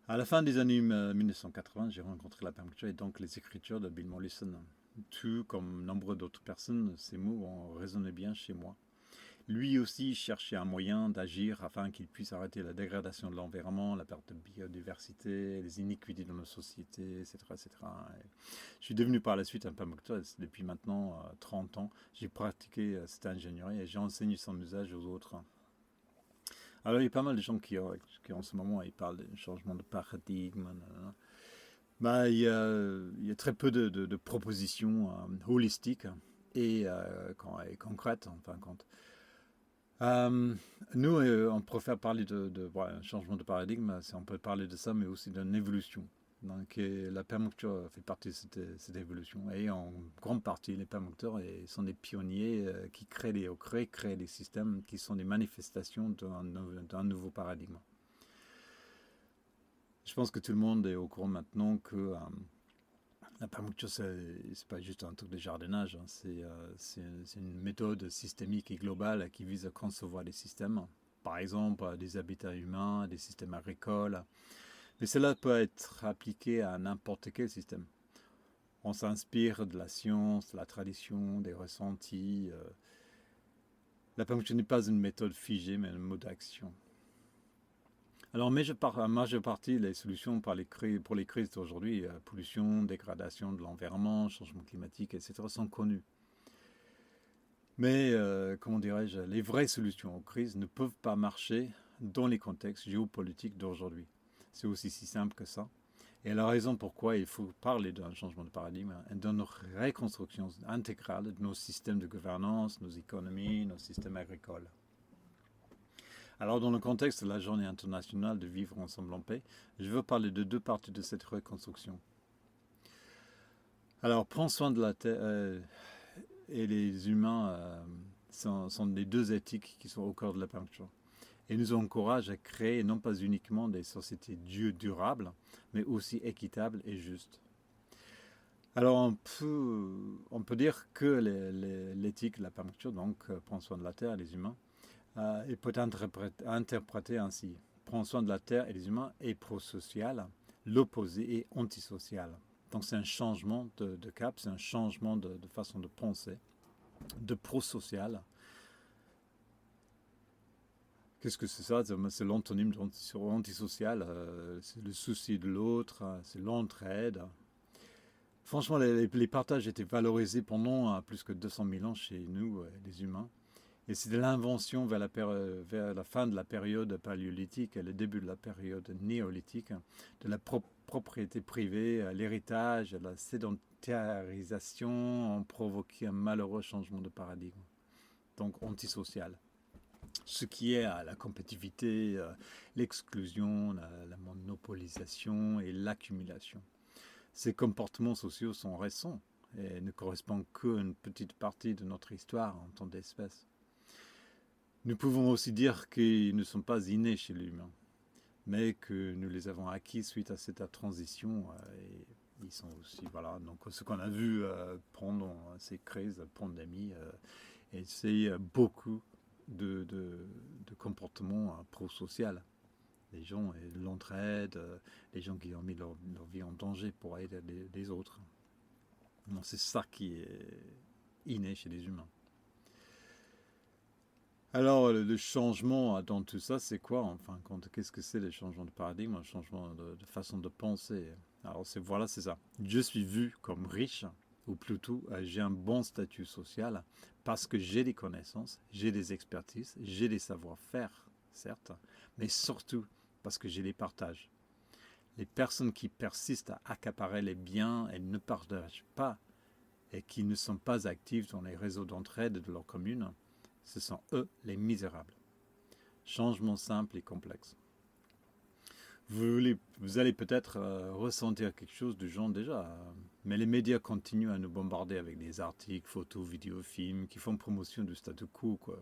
À la fin des années 1980, j'ai rencontré la permaculture et donc les écritures de Bill Mollison. Tout comme nombre d'autres personnes, ces mots ont résonné bien chez moi. Lui aussi cherchait un moyen d'agir afin qu'il puisse arrêter la dégradation de l'environnement, la perte de biodiversité, les iniquités dans nos sociétés, etc. etc. Et je suis devenu par la suite un permaculteur depuis maintenant 30 ans. J'ai pratiqué cette ingénierie et j'ai enseigné son usage aux autres. Alors il y a pas mal de gens qui en ce moment ils parlent de changement de paradigme. Nanana. Bah, il y a très peu de propositions holistiques et concrètes en fin de compte. Euh, Nous, on préfère parler voilà, un changement de paradigme, on peut parler de ça, mais aussi d'une évolution. Donc, la permaculture fait partie de cette évolution. Et en grande partie, les permaculteurs sont des pionniers qui créent des systèmes qui sont des manifestations d'un nouveau paradigme. Je pense que tout le monde est au courant maintenant que la permaculture, c'est pas juste un truc de jardinage, hein, c'est une méthode systémique et globale qui vise à concevoir des systèmes, par exemple des habitats humains, des systèmes agricoles. Mais cela peut être appliqué à n'importe quel système. On s'inspire de la science, de la tradition, des ressentis. La permaculture n'est pas une méthode figée, mais un mode d'action. Alors, en majeure partie, les solutions pour les crises d'aujourd'hui, pollution, dégradation de l'environnement, changement climatique, etc., sont connues. Mais, comment dirais-je, les vraies solutions aux crises ne peuvent pas marcher dans les contextes géopolitiques d'aujourd'hui. C'est aussi si simple que ça. Et la raison pourquoi il faut parler d'un changement de paradigme et d'une reconstruction intégrale de nos systèmes de gouvernance, nos économies, nos systèmes agricoles. Alors, dans le contexte de la Journée internationale de vivre ensemble en paix, je veux parler de deux parties de cette reconstruction. Alors, prendre soin de la terre et les humains sont les deux éthiques qui sont au cœur de la permaculture et nous encouragent à créer non pas uniquement des sociétés durables, mais aussi équitables et justes. Alors, on peut dire que l'éthique de la permaculture, donc, prend soin de la terre et des humains, il peut être interprété ainsi. Prendre soin de la terre et des humains est pro-social, l'opposé est antisocial. Donc c'est un changement de cap, c'est un changement de façon de penser, de pro-social. Qu'est-ce que c'est ça? C'est l'antonyme antisocial, c'est le souci de l'autre, c'est l'entraide. Franchement, les partages étaient valorisés pendant plus que 200 000 ans chez nous, les humains. Et c'est de l'invention vers la fin de la période paléolithique et le début de la période néolithique, de la propriété privée, l'héritage, la sédentarisation ont provoqué un malheureux changement de paradigme, donc antisocial. Ce qui est à la compétitivité, l'exclusion, la monopolisation et l'accumulation. Ces comportements sociaux sont récents et ne correspondent qu'à une petite partie de notre histoire en tant d'espèce. Nous pouvons aussi dire qu'ils ne sont pas innés chez l'humain, mais que nous les avons acquis suite à cette transition. Et ils sont aussi, voilà, donc ce qu'on a vu pendant ces crises, pandémies, et c'est beaucoup de comportements pro-social. Les gens, l'entraide, les gens qui ont mis leur vie en danger pour aider les autres. C'est ça qui est inné chez les humains. Alors, le changement dans tout ça, c'est quoi en fin de compte? Qu'est-ce que c'est le changement de paradigme, le changement de façon de penser? Alors, voilà, c'est ça. Je suis vu comme riche, ou plutôt, j'ai un bon statut social parce que j'ai des connaissances, j'ai des expertises, j'ai des savoir-faire, certes, mais surtout parce que j'ai les partages. Les personnes qui persistent à accaparer les biens et ne partagent pas et qui ne sont pas actives dans les réseaux d'entraide de leur commune, ce sont eux les misérables. Changement simple et complexe. Vous allez peut-être ressentir quelque chose du genre déjà, mais les médias continuent à nous bombarder avec des articles, photos, vidéos, films qui font promotion du statu quo, quoi.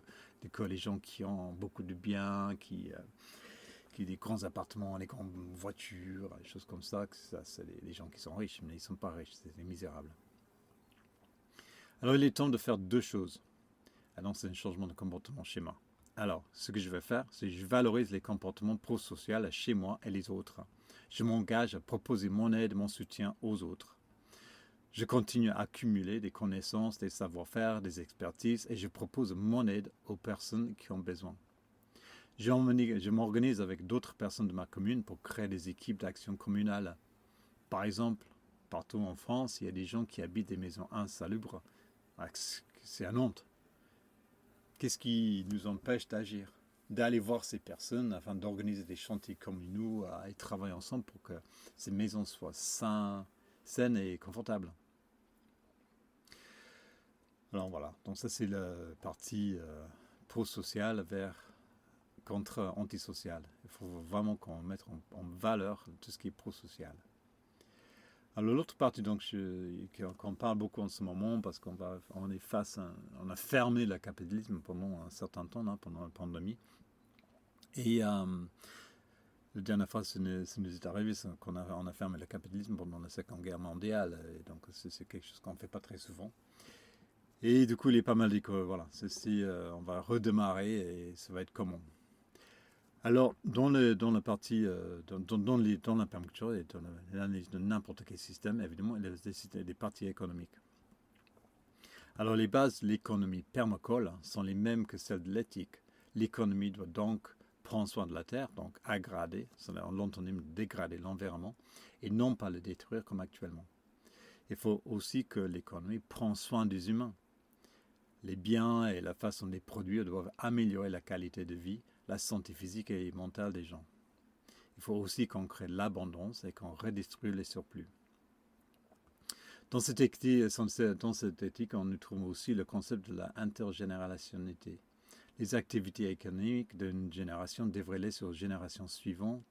Les gens qui ont beaucoup de biens, qui ont des grands appartements, des grandes voitures, des choses comme ça, c'est les gens qui sont riches, mais ils ne sont pas riches, c'est les misérables. Alors il est temps de faire deux choses. C'est un changement de comportement chez moi. Alors, ce que je vais faire, c'est que je valorise les comportements pro-sociaux chez moi et les autres. Je m'engage à proposer mon aide et mon soutien aux autres. Je continue à accumuler des connaissances, des savoir-faire, des expertises et je propose mon aide aux personnes qui ont besoin. Je m'organise avec d'autres personnes de ma commune pour créer des équipes d'action communale. Par exemple, partout en France, il y a des gens qui habitent des maisons insalubres. C'est un honte. Qu'est-ce qui nous empêche d'agir? D'aller voir ces personnes afin d'organiser des chantiers communaux et travailler ensemble pour que ces maisons soient saines et confortables. Alors voilà, donc ça c'est la partie pro-sociale contre antisocial. Il faut vraiment qu'on mette en valeur tout ce qui est pro-social. Alors l'autre partie donc qu'on parle beaucoup en ce moment parce on a fermé le capitalisme pendant un certain temps, pendant la pandémie. Et la dernière fois, ça nous est arrivé qu'on a fermé le capitalisme pendant la Seconde Guerre mondiale. Et donc c'est quelque chose qu'on ne fait pas très souvent. Et du coup, il est pas mal dit que voilà, on va redémarrer et ça va être comment. Alors, dans la partie, dans la permaculture et dans l'analyse de n'importe quel système, évidemment, il y a des parties économiques. Alors, les bases de l'économie permacole sont les mêmes que celles de l'éthique. L'économie doit donc prendre soin de la terre, donc aggrader, c'est l'antonyme de dégrader l'environnement, et non pas le détruire comme actuellement. Il faut aussi que l'économie prenne soin des humains. Les biens et la façon de les produire doivent améliorer la qualité de vie, la santé physique et mentale des gens. Il faut aussi qu'on crée l'abondance et qu'on redistribue les surplus. Dans cette éthique, on nous trouve aussi le concept de la intergénérationnalité. Les activités économiques d'une génération devraient laisser aux générations suivantes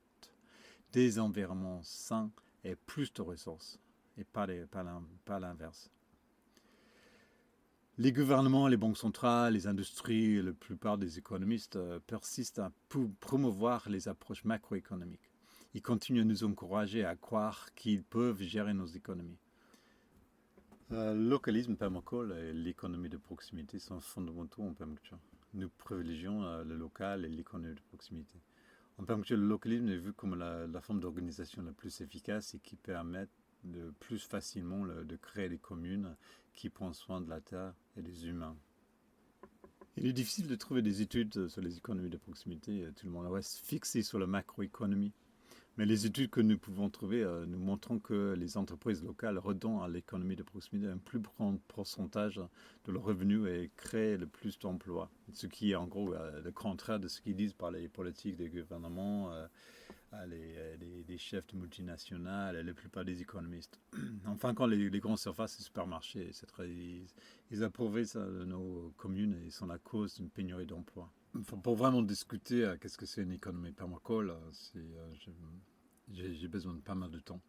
des environnements sains et plus de ressources, et pas l'inverse. Les gouvernements, les banques centrales, les industries et la plupart des économistes persistent à promouvoir les approches macroéconomiques. Ils continuent à nous encourager à croire qu'ils peuvent gérer nos économies. Le localisme permacole et l'économie de proximité sont fondamentaux en permaculture. Nous privilégions le local et l'économie de proximité. En permaculture, le localisme est vu comme la forme d'organisation la plus efficace et qui permet de plus facilement de créer des communes qui prennent soin de la terre et des humains. Il est difficile de trouver des études sur les économies de proximité. Tout le monde reste fixé sur la macroéconomie. Mais les études que nous pouvons trouver nous montrent que les entreprises locales redonnent à l'économie de proximité un plus grand pourcentage de leurs revenus et créent le plus d'emplois. Ce qui est en gros le contraire de ce qu'ils disent par les politiques des gouvernements, les chefs de multinationales et la plupart des économistes. Enfin, quand les grandes surfaces et supermarchés, ils approuvent ça de nos communes et sont la cause d'une pénurie d'emplois. Pour vraiment discuter qu'est-ce que c'est une économie permacole, j'ai besoin de pas mal de temps.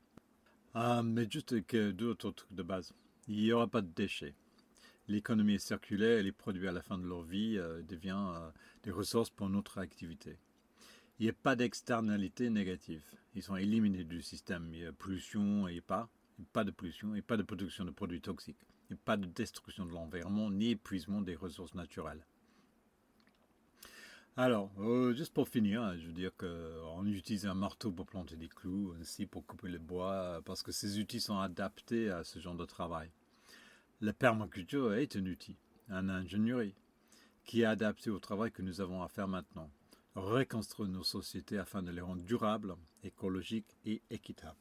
Mais juste deux autres trucs de base. Il n'y aura pas de déchets. L'économie est circulaire et les produits à la fin de leur vie deviennent des ressources pour notre activité. Il n'y a pas d'externalités négatives. Ils sont éliminés du système. Il y a pollution et pas de pollution et pas de production de produits toxiques. Il n'y a pas de destruction de l'environnement ni épuisement des ressources naturelles. Alors, juste pour finir, je veux dire qu'on utilise un marteau pour planter des clous, ainsi pour couper le bois, parce que ces outils sont adaptés à ce genre de travail. La permaculture est un outil, une ingénierie, qui est adapté au travail que nous avons à faire maintenant. Reconstruire nos sociétés afin de les rendre durables, écologiques et équitables.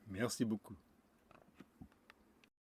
Merci beaucoup.